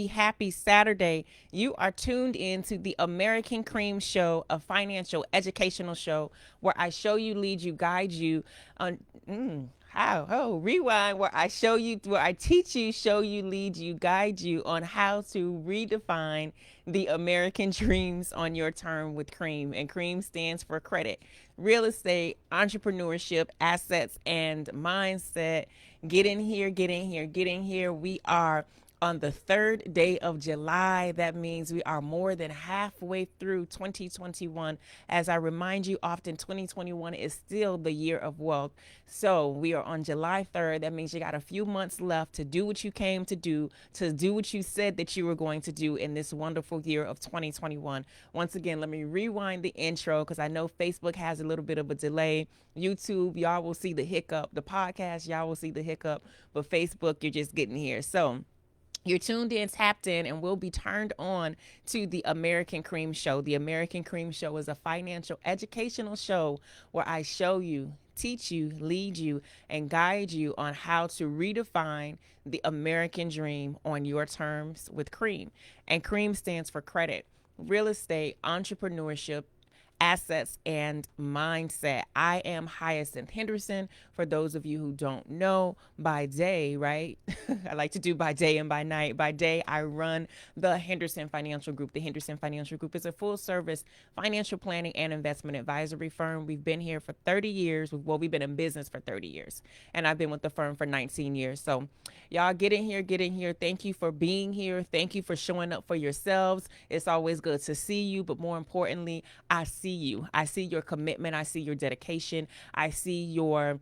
happy Saturday. You are tuned in to the American Cream Show, a financial educational show where I show you, lead you, guide you on rewind, where I teach you, show you, lead you, guide you on how to redefine the American dreams on your term with Cream. And Cream stands for credit, real estate, entrepreneurship, assets, and mindset. Get in here, get in here, get in here. We are on the third day of July. That means we are more than halfway through 2021. As I remind you often, 2021 is still the year of wealth. So we are on July 3rd. That means you got a few months left to do what you came to do what you said that you were going to do in this wonderful year of 2021. Once again, let me rewind the intro because I know Facebook has a little bit of a delay. YouTube, y'all will see the hiccup. The podcast, y'all will see the hiccup. But Facebook, you're just getting here. So you're tuned in, tapped in, and will be turned on to the American Cream Show. The American Cream Show is a financial educational show where I show you, teach you, lead you, and guide you on how to redefine the American dream on your terms with Cream. And Cream stands for credit, real estate, entrepreneurship, assets, and mindset. I am Hyacinth Henderson. For those of you who don't know, by day, right? I like to do by day and by night. By day, I run the Henderson Financial Group. The Henderson Financial Group is a full service financial planning and investment advisory firm. We've been here for 30 years. Well, we've been in business for 30 years, and I've been with the firm for 19 years. So y'all get in here, get in here. Thank you for being here. Thank you for showing up for yourselves. It's always good to see you, but more importantly, I see you. I see your commitment. I see your dedication. I see your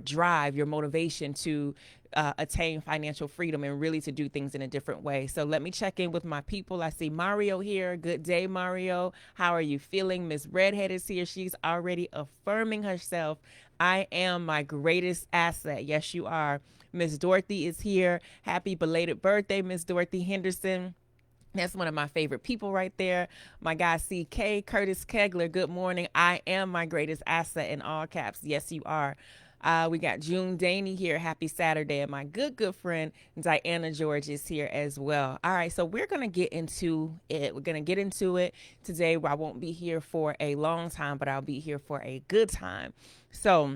drive, your motivation to attain financial freedom and really to do things in a different way. So let me check in with my people. I see Mario here. Good day, Mario. How are you feeling? Miss Redhead is here. She's already affirming herself. I am my greatest asset. Yes, you are. Miss Dorothy is here. Happy belated birthday, Miss Dorothy Henderson. That's one of my favorite people right there. My guy CK, Curtis Kegler, good morning. I am my greatest asset in all caps. Yes, you are. We got June Daney here. Happy Saturday. And my good friend Diana George is here as well. All right, so we're going to get into it. We're going to get into it today. I won't be here for a long time, but I'll be here for a good time. So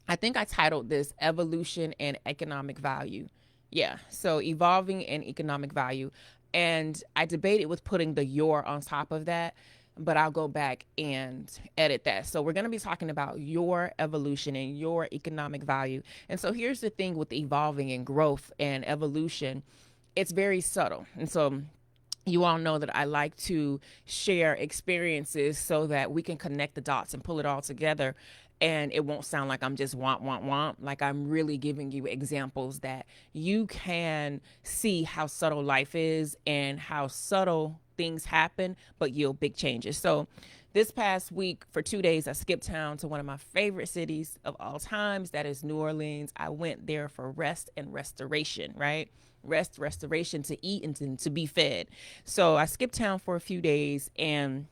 I think I titled this Evolution and Economic Value. Yeah, so evolving and economic value. And I debated with putting the your on top of that, but I'll go back and edit that. So we're going to be talking about your evolution and your economic value. And so here's the thing with evolving and growth and evolution. It's very subtle. And so you all know that I like to share experiences so that we can connect the dots and pull it all together. And it won't sound like I'm just want. Like I'm really giving you examples that you can see how subtle life is and how subtle things happen, but yield big changes. So this past week for 2 days, I skipped town to one of my favorite cities of all times. That is New Orleans. I went there for rest and restoration, right? Restoration, to eat and to be fed. So I skipped town for a few days, and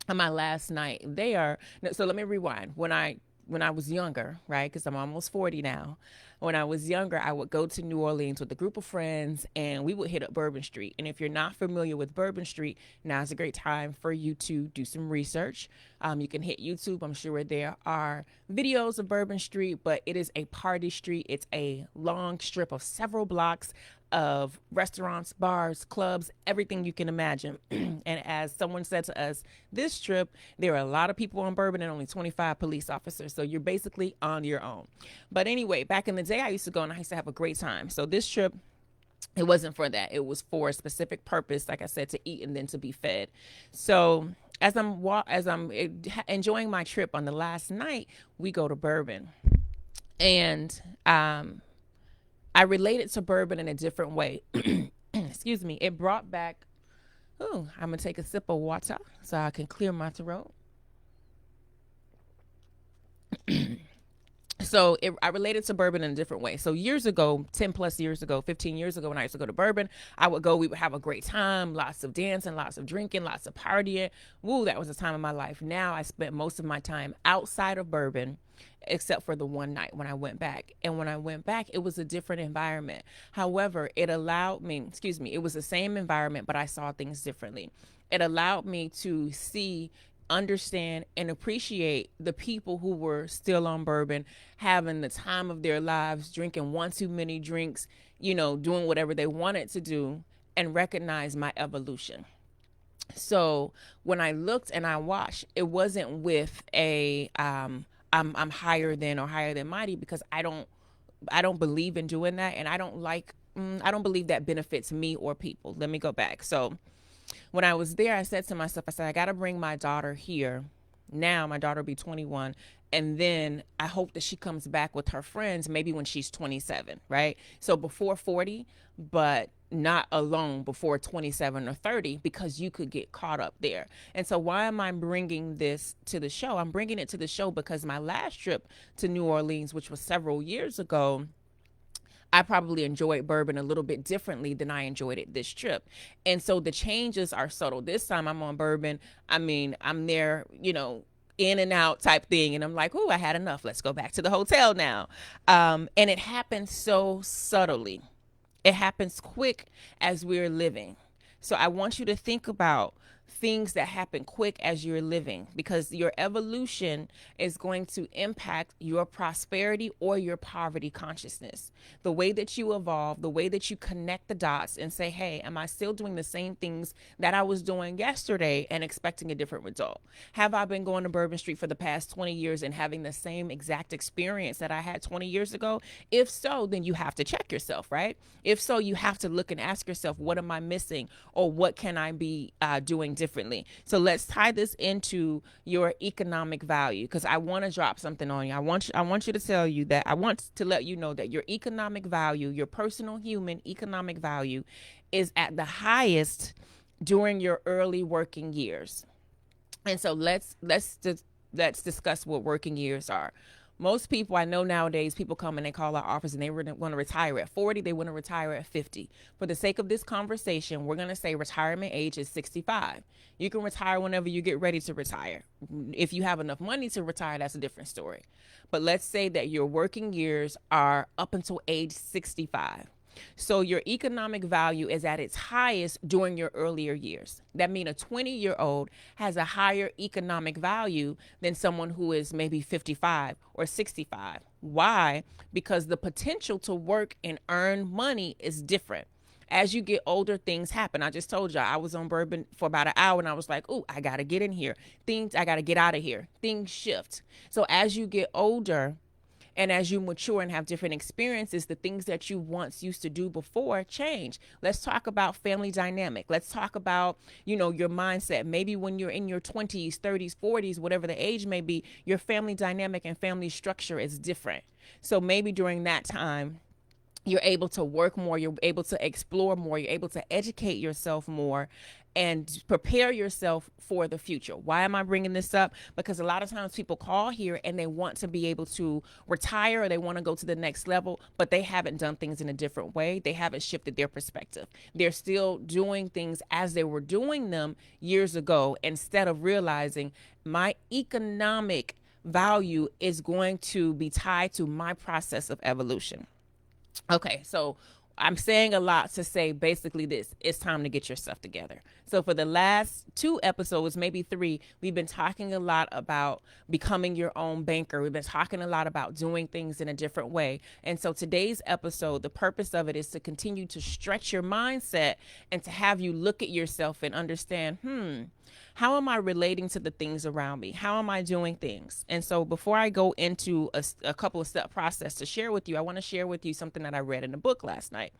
on my last night there. So let me rewind. When I was younger, right? Because I'm almost 40 now. When I was younger, I would go to New Orleans with a group of friends and we would hit up Bourbon Street. And if you're not familiar with Bourbon Street, now's a great time for you to do some research. You can hit YouTube. I'm sure there are videos of Bourbon Street, but it is a party street. It's a long strip of several blocks of restaurants, bars, clubs, everything you can imagine. And as someone said to us, this trip, there are a lot of people on Bourbon and only 25 police officers. So you're basically on your own. But anyway, back in the day, I used to go and I used to have a great time. So this trip, it wasn't for that. It was for a specific purpose, like I said, to eat and then to be fed. So as I'm enjoying my trip on the last night, we go to Bourbon. And I related to Bourbon in a different way. Excuse me. It brought back, I'm going to take a sip of water so I can clear my throat. So I related to Bourbon in a different way. So years ago, 10 plus years ago, 15 years ago, when I used to go to Bourbon, we would have a great time, lots of dancing, lots of drinking, lots of partying. Woo, that was a time of my life. Now I spent most of my time outside of Bourbon except for the one night when I went back. And when I went back, it was a different environment. However, it allowed me, excuse me, it was the same environment, but I saw things differently. It allowed me to see, understand, and appreciate the people who were still on bourbon, having the time of their lives, drinking one too many drinks, doing whatever they wanted to do, and recognize my evolution. So when I looked and I watched, it wasn't with a I'm higher than or higher than mighty, because I don't believe in doing that, and I don't believe that benefits me or people. Let me go back. So when I was there, I said to myself, I said, I got to bring my daughter here. Now my daughter will be 21. And then I hope that she comes back with her friends, maybe when she's 27, right? So before 40, but not alone before 27 or 30, because you could get caught up there. And so why am I bringing this to the show? I'm bringing it to the show because my last trip to New Orleans, which was several years ago, I probably enjoyed bourbon a little bit differently than I enjoyed it this trip. And so the changes are subtle. This time I'm on bourbon. I mean, I'm there, in and out type thing. And I'm like, oh, I had enough. Let's go back to the hotel now. And it happens so subtly. It happens quick as we're living. So I want you to think about things that happen quick as you're living, because your evolution is going to impact your prosperity or your poverty consciousness. The way that you evolve, the way that you connect the dots and say, hey, am I still doing the same things that I was doing yesterday and expecting a different result? Have I been going to Bourbon Street for the past 20 years and having the same exact experience that I had 20 years ago? If so, then you have to check yourself, right? If so, you have to look and ask yourself, what am I missing, or what can I be doing differently? So let's tie this into your economic value, because I want to drop something on you. I want you to tell you that I want to let you know that your economic value, your personal human economic value, is at the highest during your early working years. And so let's discuss what working years are. Most people I know nowadays, people come and they call our office and they want to retire at 40. They want to retire at 50. For the sake of this conversation, we're going to say retirement age is 65. You can retire whenever you get ready to retire. If you have enough money to retire, that's a different story. But let's say that your working years are up until age 65. So your economic value is at its highest during your earlier years. That means a 20-year-old has a higher economic value than someone who is maybe 55 or 65. Why? Because the potential to work and earn money is different. As you get older, things happen. I just told y'all I was on bourbon for about an hour and I was like, oh, I got to get in here. I got to get out of here. Things shift. So as you get older, and as you mature and have different experiences, the things that you once used to do before change. Let's talk about family dynamic. Let's talk about, your mindset. Maybe when you're in your 20s, 30s, 40s, whatever the age may be, your family dynamic and family structure is different. So maybe during that time, you're able to work more, you're able to explore more, you're able to educate yourself more and prepare yourself for the future. Why am I bringing this up? Because a lot of times people call here and they want to be able to retire or they want to go to the next level, but they haven't done things in a different way. They haven't shifted their perspective. They're still doing things as they were doing them years ago, instead of realizing my economic value is going to be tied to my process of evolution. Okay, so I'm saying a lot to say basically this: it's time to get your stuff together. So for the last 2 episodes, maybe 3, we've been talking a lot about becoming your own banker. We've been talking a lot about doing things in a different way. And so today's episode, the purpose of it is to continue to stretch your mindset and to have you look at yourself and understand, how am I relating to the things around me? How am I doing things? And so before I go into a couple of step process to share with you, I want to share with you something that I read in a book last night.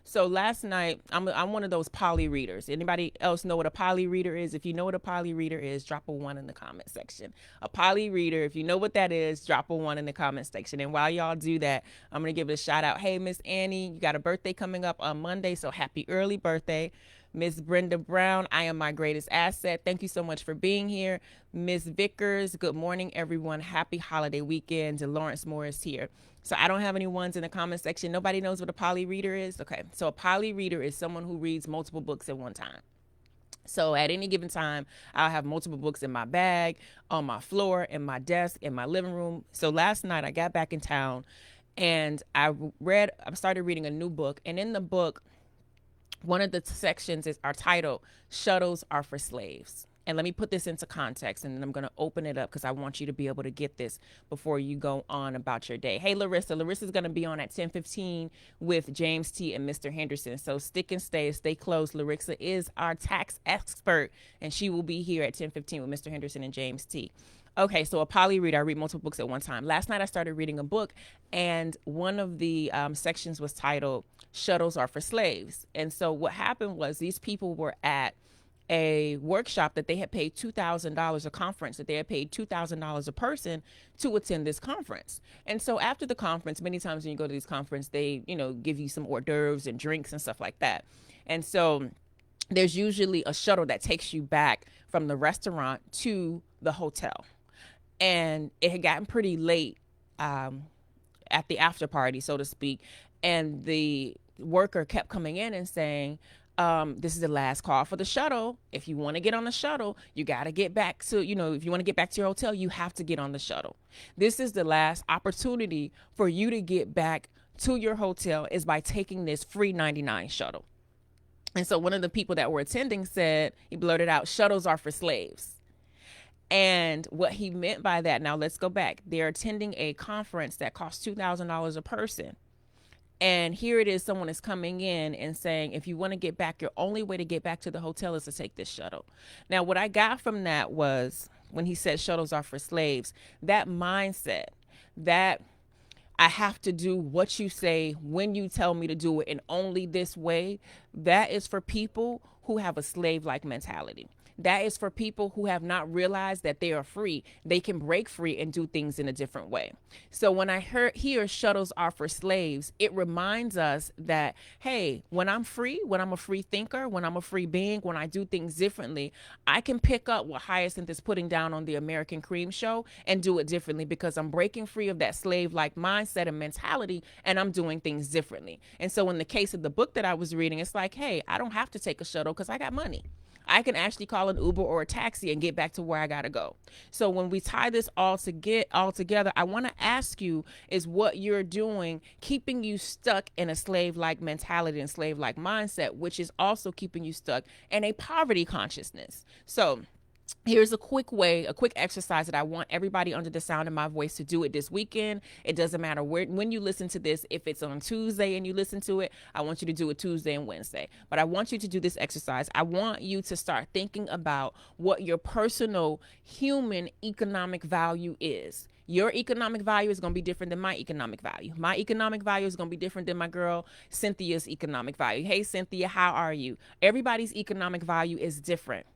So last night, I'm one of those poly readers. Anybody else know what a poly reader is? If you know what a poly reader is, drop a 1 in the comment section. A poly reader, if you know what that is, drop a 1 in the comment section. And while y'all do that, I'm going to give it a shout out. Hey, Miss Annie, you got a birthday coming up on Monday, so happy early birthday. Miss Brenda Brown, I am my greatest asset. Thank you so much for being here. Miss Vickers, good morning, everyone. Happy holiday weekend. And Lawrence Morris here. So I don't have any ones in the comment section. Nobody knows what a poly reader is? Okay, so a poly reader is someone who reads multiple books at one time. So at any given time, I'll have multiple books in my bag, on my floor, in my desk, in my living room. So last night I got back in town and I started reading a new book. And in the book, one of the sections is our title, Shuttles Are for Slaves. And let me put this into context, and then I'm going to open it up because I want you to be able to get this before you go on about your day. Hey, Larissa. Larissa's going to be on at 10:15 with James T. and Mr. Henderson. So stick and stay close. Larissa is our tax expert, and she will be here at 10:15 with Mr. Henderson and James T. Okay, so a poly reader. I read multiple books at one time. Last night I started reading a book, and one of the sections was titled Shuttles Are for Slaves. And so what happened was these people were at a workshop that they had paid $2,000, a conference that they had paid $2,000 a person to attend this conference. And so after the conference, many times when you go to these conferences, they, give you some hors d'oeuvres and drinks and stuff like that. And so there's usually a shuttle that takes you back from the restaurant to the hotel. And it had gotten pretty late at the after party, so to speak. And the worker kept coming in and saying, this is the last call for the shuttle. If you want to get on the shuttle, you got to get back to, if you want to get back to your hotel, you have to get on the shuttle. This is the last opportunity for you to get back to your hotel is by taking this free 99 shuttle. And so one of the people that were attending said, he blurted out, shuttles are for slaves. And what he meant by that, now let's go back. They're attending a conference that costs $2,000 a person. And here it is, someone is coming in and saying, if you want to get back, your only way to get back to the hotel is to take this shuttle. Now, what I got from that was when he said shuttles are for slaves, that mindset that I have to do what you say when you tell me to do it and only this way, that is for people who have a slave-like mentality. That is for people who have not realized that they are free. They can break free and do things in a different way. So when I hear shuttles are for slaves, it reminds us that, hey, when I'm free, when I'm a free thinker, when I'm a free being, when I do things differently, I can pick up what Hyacinth is putting down on the American Cream Show and do it differently because I'm breaking free of that slave-like mindset and mentality, and I'm doing things differently. And so in the case of the book that I was reading, it's like, hey, I don't have to take a shuttle because I got money. I can actually call an Uber or a taxi and get back to where I got to go. So when we tie this all together, I want to ask you, is what you're doing keeping you stuck in a slave-like mentality and slave-like mindset, which is also keeping you stuck in a poverty consciousness? So here's a quick exercise that I want everybody under the sound of my voice to do it this weekend. It doesn't matter when you listen to this. If it's on Tuesday and you listen to it, I want you to do it Tuesday and Wednesday. But I want you to do this exercise. I want you to start thinking about what your personal human economic value is. Your economic value is going to be different than my economic value. My economic value is going to be different than my girl Cynthia's economic value. Hey, Cynthia, how are you? Everybody's economic value is different.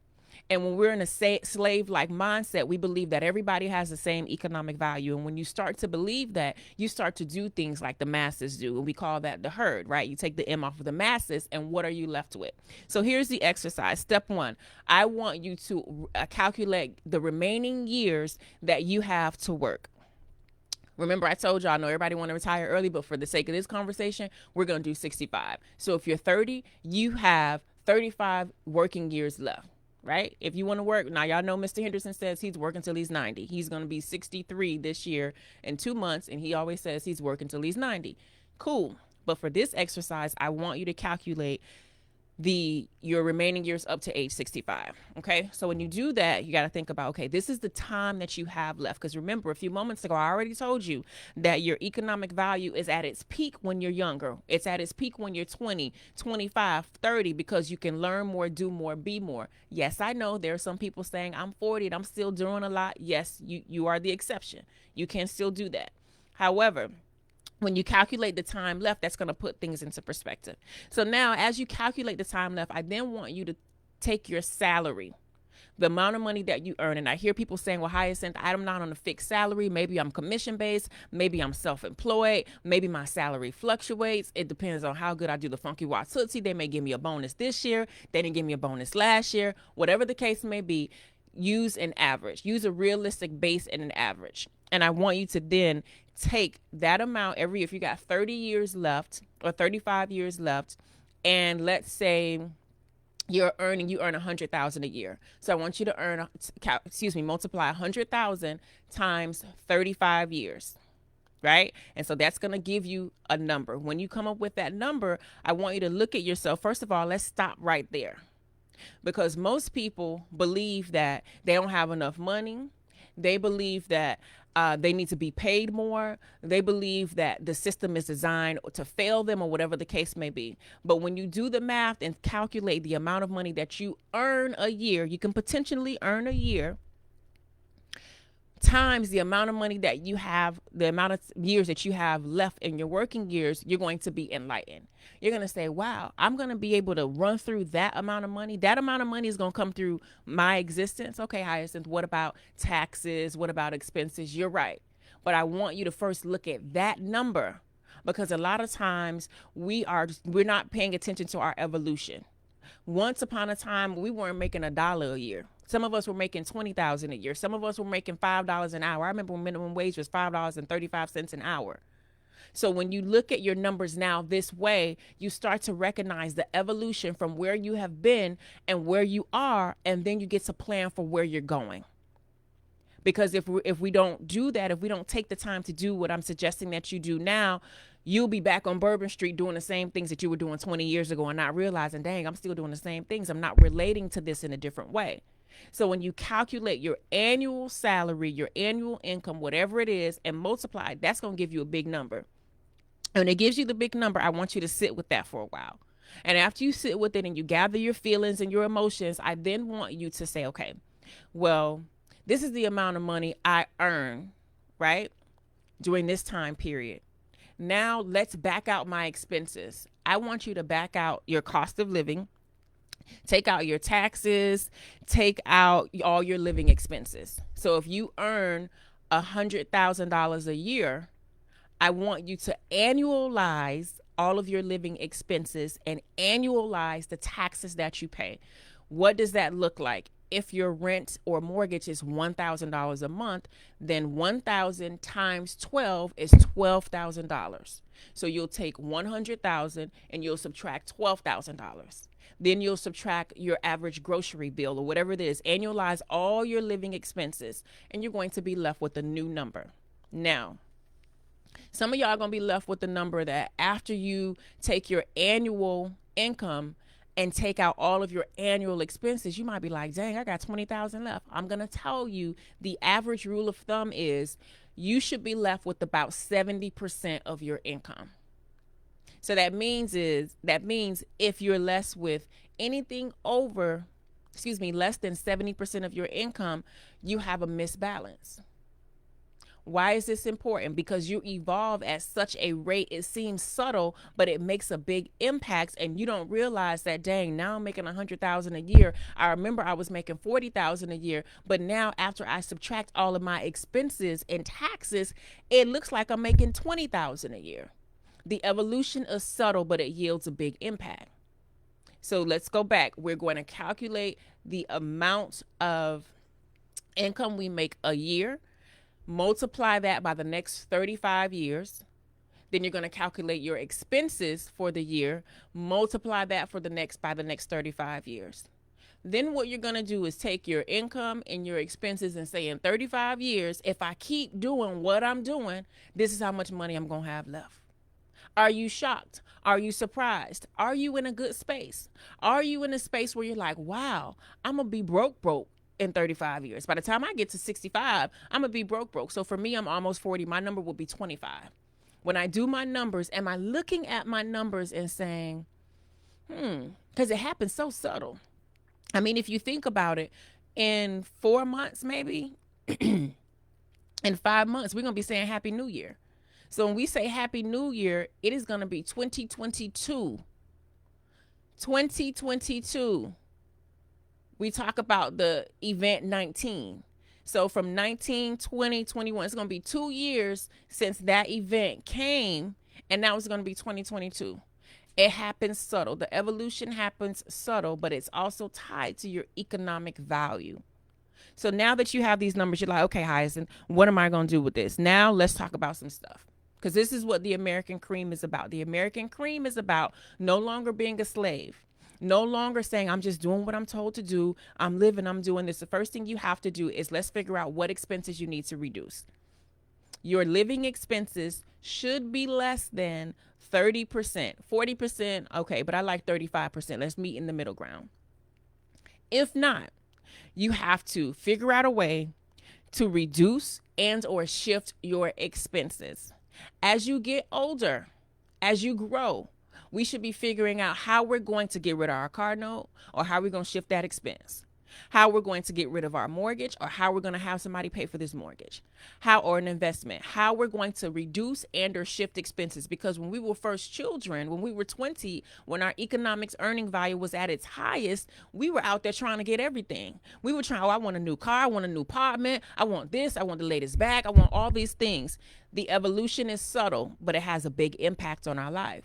And when we're in a slave-like mindset, we believe that everybody has the same economic value. And when you start to believe that, you start to do things like the masses do. And we call that the herd, right? You take the M off of the masses, and what are you left with? So here's the exercise. Step 1, I want you to calculate the remaining years that you have to work. Remember, I told you I know everybody want to retire early, but for the sake of this conversation, we're going to do 65. So if you're 30, you have 35 working years left. Right? If you want to work, now y'all know Mr. Henderson says he's working till he's 90. He's going to be 63 this year in 2 months, and he always says he's working till he's 90. Cool. But for this exercise, I want you to calculate your remaining years up to age 65. Okay. So when you do that, you got to think about, okay, this is the time that you have left. Because remember, a few moments ago, I already told you that your economic value is at its peak when you're younger. It's at its peak when you're 20, 25, 30, because you can learn more, do more, be more. Yes, I know there are some people saying I'm 40 and I'm still doing a lot. Yes, you are the exception. You can still do that. However, when you calculate the time left, that's going to put things into perspective. So now as you calculate the time left, I then want you to take your salary, the amount of money that you earn. And I hear people saying, well, Hyacinth, I'm not on a fixed salary. Maybe I'm commission based. Maybe I'm self-employed. Maybe my salary fluctuates. It depends on how good I do the Funky Walk Tootsie. They may give me a bonus this year. They didn't give me a bonus last year. Whatever the case may be, use an average. Use a realistic base and an average. And I want you to then take that amount if you got 30 years left or 35 years left, and let's say you earn 100,000 a year. So I want you to multiply 100,000 times 35 years. Right? And so that's going to give you a number. When you come up with that number, I want you to look at yourself. First of all, let's stop right there, because most people believe that they don't have enough money. They believe that they need to be paid more. They believe that the system is designed to fail them, or whatever the case may be. But when you do the math and calculate the amount of money that you earn a year, you can potentially earn a year, times the amount of money that you have, the amount of years that you have left in your working years, you're going to be enlightened. You're going to say, wow, I'm going to be able to run through that amount of money. That amount of money is going to come through my existence. Okay, Hyacinth, what about taxes? What about expenses? You're right. But I want you to first look at that number, because a lot of times we're not paying attention to our evolution. Once upon a time, we weren't making $1 a year. Some of us were making $20,000 a year. Some of us were making $5 an hour. I remember when minimum wage was $5.35 an hour. So when you look at your numbers now this way, you start to recognize the evolution from where you have been and where you are, and then you get to plan for where you're going. Because if we don't do that, if we don't take the time to do what I'm suggesting that you do now, you'll be back on Bourbon Street doing the same things that you were doing 20 years ago and not realizing, dang, I'm still doing the same things. I'm not relating to this in a different way. So when you calculate your annual salary, your annual income, whatever it is, and multiply, that's going to give you a big number. And when it gives you the big number, I want you to sit with that for a while. And after you sit with it and you gather your feelings and your emotions, I then want you to say, okay, well, this is the amount of money I earn, right, during this time period. Now let's back out my expenses. I want you to back out your cost of living, take out your taxes, take out all your living expenses. So if you earn $100,000 a year, I want you to annualize all of your living expenses and annualize the taxes that you pay. What does that look like? If your rent or mortgage is $1,000 a month, then 1,000 times 12 is $12,000. So you'll take 100,000 and you'll subtract $12,000. Then you'll subtract your average grocery bill or whatever it is. Annualize all your living expenses, and you're going to be left with a new number. Now, some of y'all are going to be left with the number that after you take your annual income and take out all of your annual expenses, you might be like, dang, I got 20,000 left. I'm going to tell you the average rule of thumb is you should be left with about 70% of your income. So that means if you're less with anything over, less than 70% of your income, you have a misbalance. Why is this important? Because you evolve at such a rate, it seems subtle, but it makes a big impact, and you don't realize that, dang, now I'm making 100,000 a year. I remember I was making 40,000 a year, but now after I subtract all of my expenses and taxes, it looks like I'm making 20,000 a year. The evolution is subtle, but it yields a big impact. So let's go back. We're going to calculate the amount of income we make a year, multiply that by the next 35 years. Then you're going to calculate your expenses for the year, multiply that by the next 35 years. Then what you're going to do is take your income and your expenses and say, in 35 years, if I keep doing what I'm doing, this is how much money I'm going to have left. Are you shocked? Are you surprised? Are you in a good space? Are you in a space where you're like, wow, I'm going to be broke in 35 years. By the time I get to 65, I'm going to be broke. So for me, I'm almost 40. My number will be 25. When I do my numbers, am I looking at my numbers and saying, because it happens so subtle. I mean, if you think about it, in 4 months, maybe in 5 months, we're going to be saying Happy New Year. So when we say Happy New Year, it is going to be 2022. 2022. We talk about the event 19. So from 19, 20, 21, it's going to be 2 years since that event came, and now it's going to be 2022. It happens subtle. The evolution happens subtle, but it's also tied to your economic value. So now that you have these numbers, you're like, okay, Hyacinth, what am I going to do with this? Now let's talk about some stuff. Because this is what the American cream is about. The American cream is about no longer being a slave. No longer saying, I'm just doing what I'm told to do. I'm living, I'm doing this. The first thing you have to do is let's figure out what expenses you need to reduce. Your living expenses should be less than 30%. 40%, okay, but I like 35%. Let's meet in the middle ground. If not, you have to figure out a way to reduce and or shift your expenses. As you get older, as you grow, we should be figuring out how we're going to get rid of our car note or how we're going to shift that expense. How we're going to get rid of our mortgage or how we're going to have somebody pay for this mortgage. How, or an investment. How we're going to reduce and or shift expenses. Because when we were first children, when we were 20, when our economics earning value was at its highest, we were out there trying to get everything. We were trying, oh, I want a new car, I want a new apartment, I want this, I want the latest bag, I want all these things. The evolution is subtle, but it has a big impact on our life.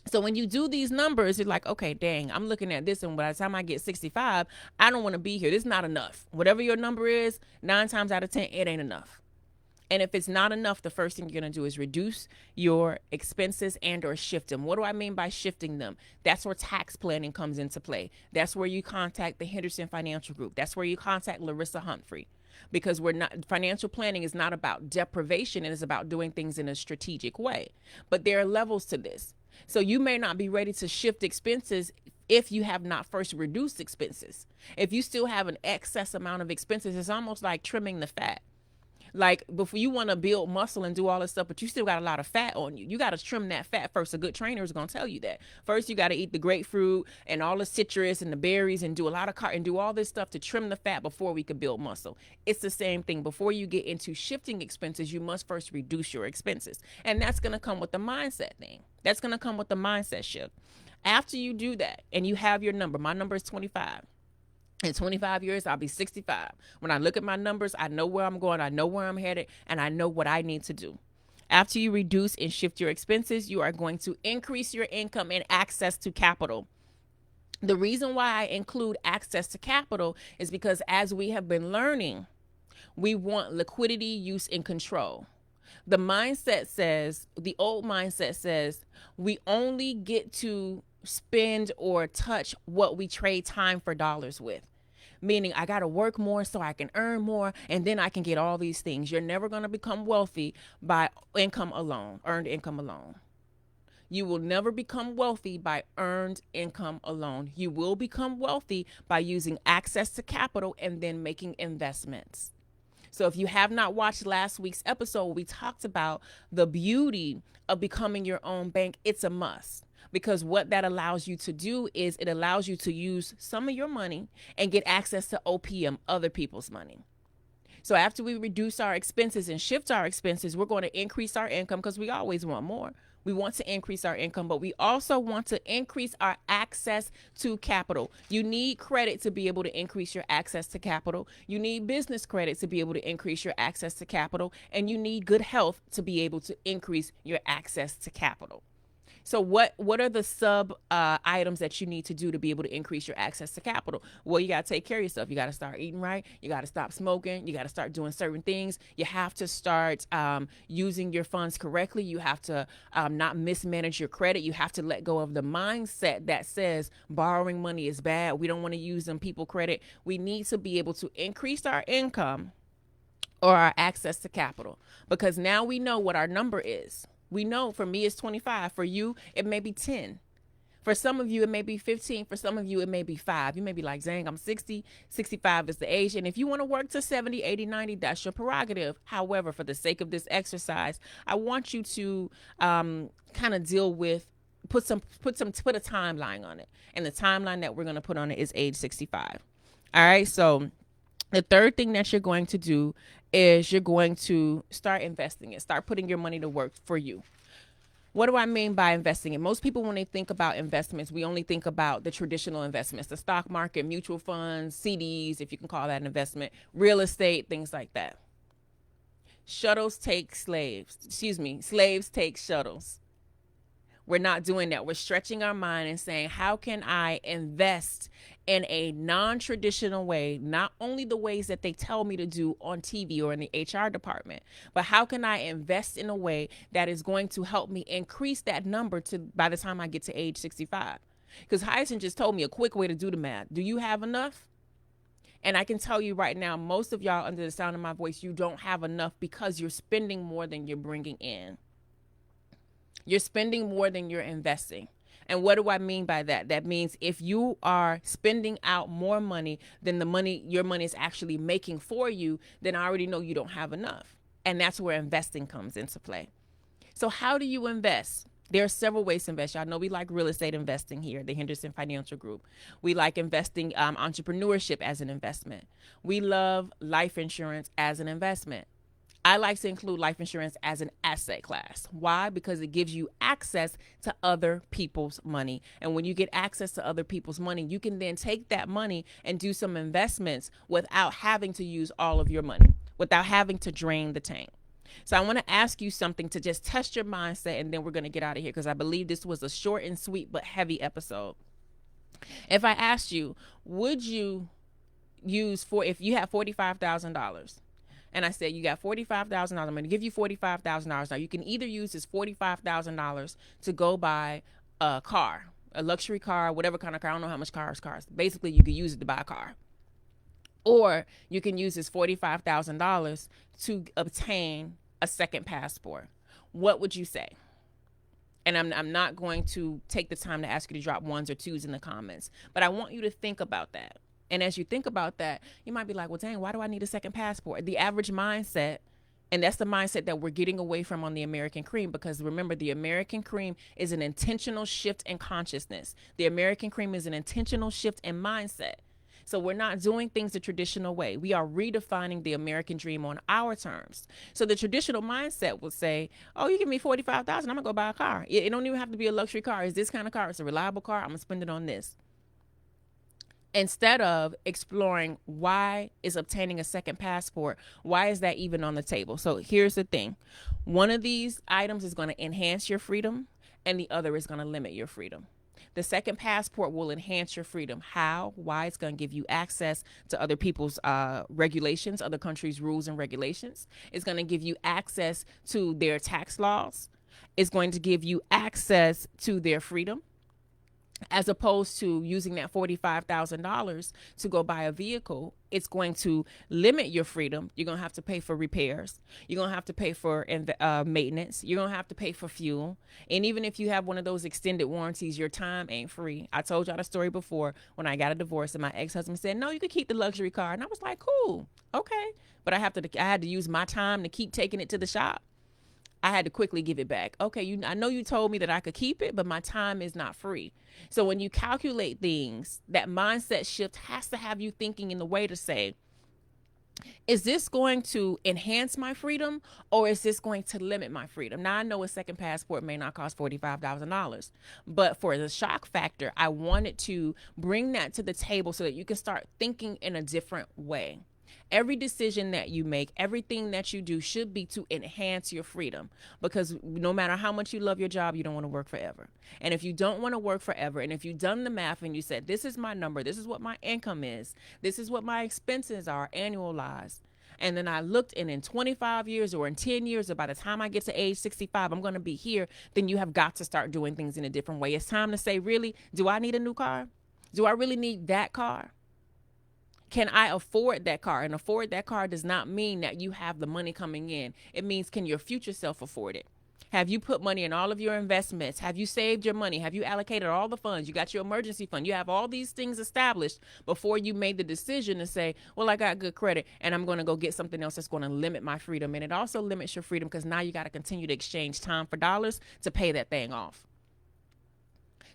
So when you do these numbers, you're like, okay, dang, I'm looking at this, and by the time I get 65, I don't want to be here. This is not enough. Whatever your number is, 9 times out of 10, it ain't enough. And if it's not enough, the first thing you're going to do is reduce your expenses and or shift them. What do I mean by shifting them? That's where tax planning comes into play. That's where you contact the Henderson Financial Group. That's where you contact Larissa Humphrey. Because financial planning is not about deprivation. It is about doing things in a strategic way. But there are levels to this. So you may not be ready to shift expenses if you have not first reduced expenses. If you still have an excess amount of expenses, it's almost like trimming the fat. Like, before you want to build muscle and do all this stuff, but you still got a lot of fat on you. You got to trim that fat first. A good trainer is going to tell you that. First, you got to eat the grapefruit and all the citrus and the berries and do a lot of and do all this stuff to trim the fat before we could build muscle. It's the same thing. Before you get into shifting expenses, you must first reduce your expenses. And that's going to come with the mindset thing. That's going to come with the mindset shift. After you do that and you have your number, my number is 25. In 25 years, I'll be 65. When I look at my numbers, I know where I'm going, I know where I'm headed, and I know what I need to do. After you reduce and shift your expenses, you are going to increase your income and access to capital. The reason why I include access to capital is because, as we have been learning, we want liquidity, use, and control. The old mindset says, we only get to spend or touch what we trade time for dollars with. Meaning, I got to work more so I can earn more, and then I can get all these things. You're never going to become wealthy by income alone, earned income alone. You will never become wealthy by earned income alone. You will become wealthy by using access to capital and then making investments. So if you have not watched last week's episode, we talked about the beauty of becoming your own bank. It's a must. Because what that allows you to do is it allows you to use some of your money and get access to OPM, other people's money. So after we reduce our expenses and shift our expenses, we're going to increase our income, because we always want more. We want to increase our income, but we also want to increase our access to capital. You need credit to be able to increase your access to capital. You need business credit to be able to increase your access to capital. And you need good health to be able to increase your access to capital. So what are the sub items that you need to do to be able to increase your access to capital? Well, you got to take care of yourself. You got to start eating right. You got to stop smoking. You got to start doing certain things. You have to start using your funds correctly. You have to not mismanage your credit. You have to let go of the mindset that says borrowing money is bad. We don't want to use them people credit. We need to be able to increase our income or our access to capital, because now we know what our number is. We know, for me, it's 25. For you, it may be 10. For some of you, it may be 15. For some of you, it may be 5. You may be like, Zang, I'm 60. 65 is the age. And if you want to work to 70, 80, 90, that's your prerogative. However, for the sake of this exercise, I want you to kind of deal with, put a timeline on it. And the timeline that we're going to put on it is age 65. All right. So the third thing that you're going to do is you're going to start investing it. Start putting your money to work for you. What do I mean by investing it? Most people, when they think about investments, we only think about the traditional investments, the stock market, mutual funds, CDs, if you can call that an investment, real estate, things like that. Shuttles take slaves. Slaves take shuttles. We're not doing that. We're stretching our mind and saying, how can I invest in a non-traditional way, not only the ways that they tell me to do on TV or in the HR department, but how can I invest in a way that is going to help me increase that number to by the time I get to age 65? Because Hyacinth just told me a quick way to do the math. Do you have enough? And I can tell you right now, most of y'all under the sound of my voice, you don't have enough because you're spending more than you're bringing in. You're spending more than you're investing. And what do I mean by that? That means if you are spending out more money than the money your money is actually making for you, then I already know you don't have enough. And that's where investing comes into play. So how do you invest? There are several ways to invest. Y'all know we like real estate investing here, the Henderson Financial Group. We like investing entrepreneurship as an investment. We love life insurance as an investment. I like to include life insurance as an asset class. Why? Because it gives you access to other people's money. And when you get access to other people's money, you can then take that money and do some investments without having to use all of your money, without having to drain the tank. So I want to ask you something to just test your mindset, and then we're going to get out of here because I believe this was a short and sweet but heavy episode. If I asked you, would you use if you have $45,000? And I said, you got $45,000. I'm going to give you $45,000. Now, you can either use this $45,000 to go buy a car, a luxury car, whatever kind of car. I don't know how much cars. Basically, you can use it to buy a car. Or you can use this $45,000 to obtain a second passport. What would you say? And I'm not going to take the time to ask you to drop ones or twos in the comments, but I want you to think about that. And as you think about that, you might be like, well, dang, why do I need a second passport? The average mindset, and that's the mindset that we're getting away from on the American Cream, because remember, the American Cream is an intentional shift in consciousness. The American Cream is an intentional shift in mindset. So we're not doing things the traditional way. We are redefining the American dream on our terms. So the traditional mindset would say, oh, you give me $45,000, I'm going to go buy a car. It don't even have to be a luxury car. It's this kind of car. It's a reliable car. I'm going to spend it on this. Instead of exploring why is obtaining a second passport, why is that even on the table? So here's the thing. One of these items is going to enhance your freedom, and the other is going to limit your freedom. The second passport will enhance your freedom. How? Why? It's going to give you access to other people's regulations, other countries' rules and regulations. It's going to give you access to their tax laws. It's going to give you access to their freedom, as opposed to using that $45,000 to go buy a vehicle. It's going to limit your freedom. You're going to have to pay for repairs. You're going to have to pay for maintenance. You're going to have to pay for fuel. And even if you have one of those extended warranties, your time ain't free. I told y'all the story before when I got a divorce and my ex-husband said, no, you could keep the luxury car. And I was like, cool, okay. But I had to use my time to keep taking it to the shop. I had to quickly give it back. Okay, I know you told me that I could keep it, but my time is not free. So when you calculate things, that mindset shift has to have you thinking in the way to say, is this going to enhance my freedom, or is this going to limit my freedom? Now, I know a second passport may not cost $45,000, but for the shock factor, I wanted to bring that to the table so that you can start thinking in a different way. Every decision that you make, everything that you do should be to enhance your freedom, because no matter how much you love your job, you don't want to work forever. And if you don't want to work forever, and if you've done the math and you said, this is my number, this is what my income is, this is what my expenses are annualized, and then I looked, and in 25 years or in 10 years, or by the time I get to age 65, I'm going to be here, then you have got to start doing things in a different way. It's time to say, really, do I need a new car? Do I really need that car? Can I afford that car? And afford that car does not mean that you have the money coming in. It means, can your future self afford it? Have you put money in all of your investments? Have you saved your money? Have you allocated all the funds? You got your emergency fund. You have all these things established before you made the decision to say, well, I got good credit and I'm going to go get something else that's going to limit my freedom. And it also limits your freedom because now you got to continue to exchange time for dollars to pay that thing off.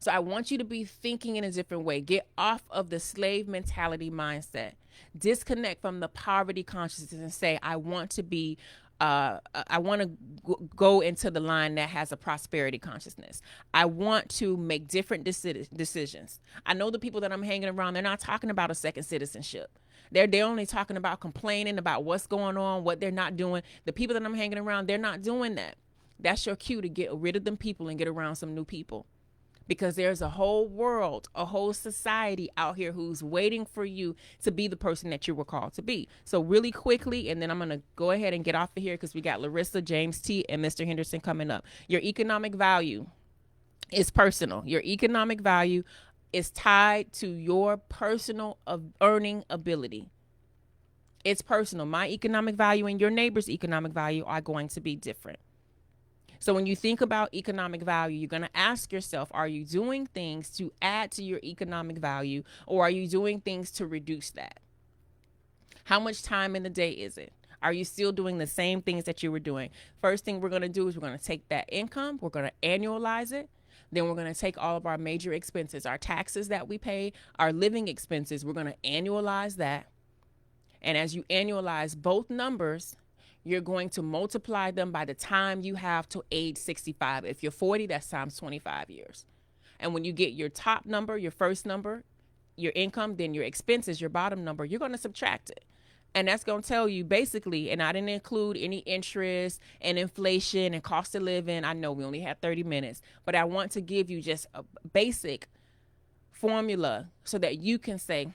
So I want you to be thinking in a different way. Get off of the slave mentality mindset. Disconnect from the poverty consciousness and say, I want to be, I want to go into the line that has a prosperity consciousness. I want to make different decisions. I know the people that I'm hanging around, they're not talking about a second citizenship. They're only talking about complaining about what's going on, what they're not doing. The people that I'm hanging around, they're not doing that. That's your cue to get rid of them people and get around some new people. Because there's a whole world, a whole society out here who's waiting for you to be the person that you were called to be. So really quickly, and then I'm going to go ahead and get off of here because we got Larissa, James T, and Mr. Henderson coming up. Your economic value is personal. Your economic value is tied to your personal earning ability. It's personal. My economic value and your neighbor's economic value are going to be different. So when you think about economic value, you're going to ask yourself, are you doing things to add to your economic value, or are you doing things to reduce that? How much time in the day is it? Are you still doing the same things that you were doing? First thing we're going to do is we're going to take that income, we're going to annualize it. Then we're going to take all of our major expenses, our taxes that we pay, our living expenses, we're going to annualize that. And as you annualize both numbers, you're going to multiply them by the time you have to age 65. If you're 40, that's times 25 years. And when you get your top number, your first number, your income, then your expenses, your bottom number, you're going to subtract it. And that's going to tell you basically, and I didn't include any interest and inflation and cost of living. I know we only have 30 minutes, but I want to give you just a basic formula so that you can say,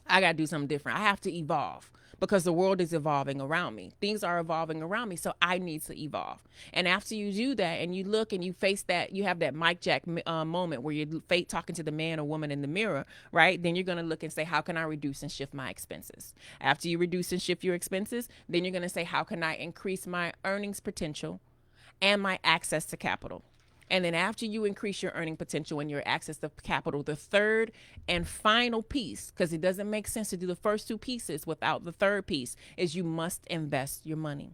I got to do something different. I have to evolve because the world is evolving around me. Things are evolving around me, so I need to evolve. And after you do that and you look and you face that, you have that Mike Jack moment where you're talking to the man or woman in the mirror, right? Then you're going to look and say, how can I reduce and shift my expenses? After you reduce and shift your expenses, then you're going to say, how can I increase my earnings potential and my access to capital? And then after you increase your earning potential and your access to capital, the third and final piece, because it doesn't make sense to do the first two pieces without the third piece, is you must invest your money.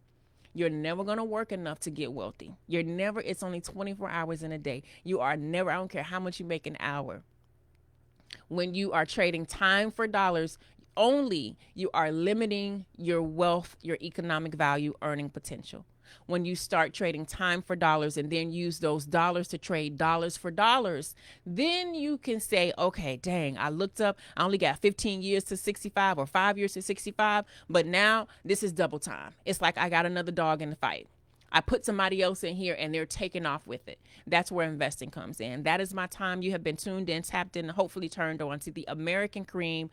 You're never going to work enough to get wealthy. It's only 24 hours in a day. You are never, I don't care how much you make an hour. When you are trading time for dollars, only you are limiting your wealth, your economic value, earning potential. When you start trading time for dollars and then use those dollars to trade dollars for dollars, then you can say, okay, dang, I looked up, I only got 15 years to 65 or 5 years to 65, but now this is double time. It's like I got another dog in the fight. I put somebody else in here and they're taking off with it. That's where investing comes in. That is my time. You have been tuned in, tapped in, hopefully turned on to the American Cream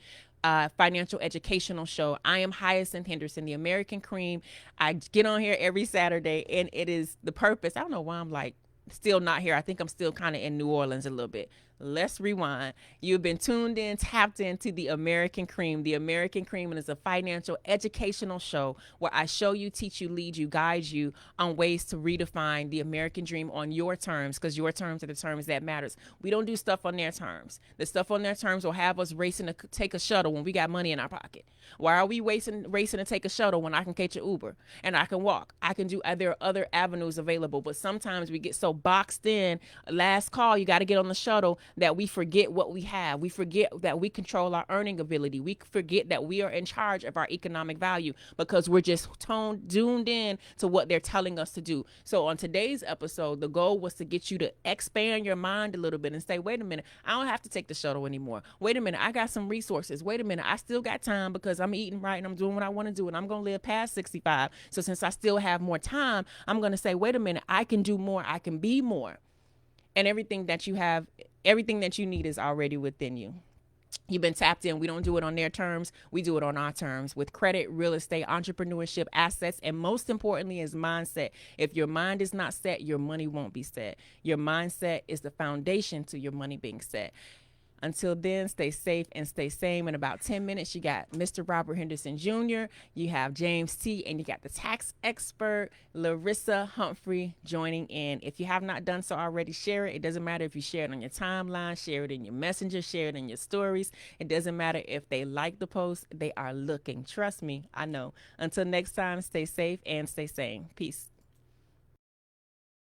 financial educational show. I am Hyacinth Henderson, the American Cream. I get on here every Saturday, and it is the purpose. I don't know why I'm like still not here. I think I'm still kind of in New Orleans a little bit. Let's rewind. You've been tuned in, tapped into the American Cream. The American Cream is a financial educational show where I show you, teach you, lead you, guide you on ways to redefine the American dream on your terms, because your terms are the terms that matters. We don't do stuff on their terms. The stuff on their terms will have us racing to take a shuttle when we got money in our pocket. Why are we racing to take a shuttle when I can catch an Uber and I can walk? I can do, there are other avenues available, but sometimes we get so boxed in, last call, you got to get on the shuttle, that we forget what we have. We forget that we control our earning ability. We forget that we are in charge of our economic value because we're just tuned in to what they're telling us to do. So on today's episode, the goal was to get you to expand your mind a little bit and say, wait a minute, I don't have to take the shuttle anymore. Wait a minute, I got some resources. Wait a minute, I still got time because I'm eating right and I'm doing what I want to do and I'm going to live past 65. So since I still have more time, I'm going to say, wait a minute, I can do more. I can be more. And everything that you have, everything that you need is already within you. You've been tapped in. We don't do it on their terms. We do it on our terms with credit, real estate, entrepreneurship, assets, and most importantly is mindset. If your mind is not set, your money won't be set. Your mindset is the foundation to your money being set. Until then, stay safe and stay sane. In about 10 minutes, you got Mr. Robert Henderson Jr., you have James T., and you got the tax expert, Larissa Humphrey, joining in. If you have not done so already, share it. It doesn't matter if you share it on your timeline, share it in your messenger, share it in your stories. It doesn't matter if they like the post. They are looking. Trust me, I know. Until next time, stay safe and stay sane. Peace.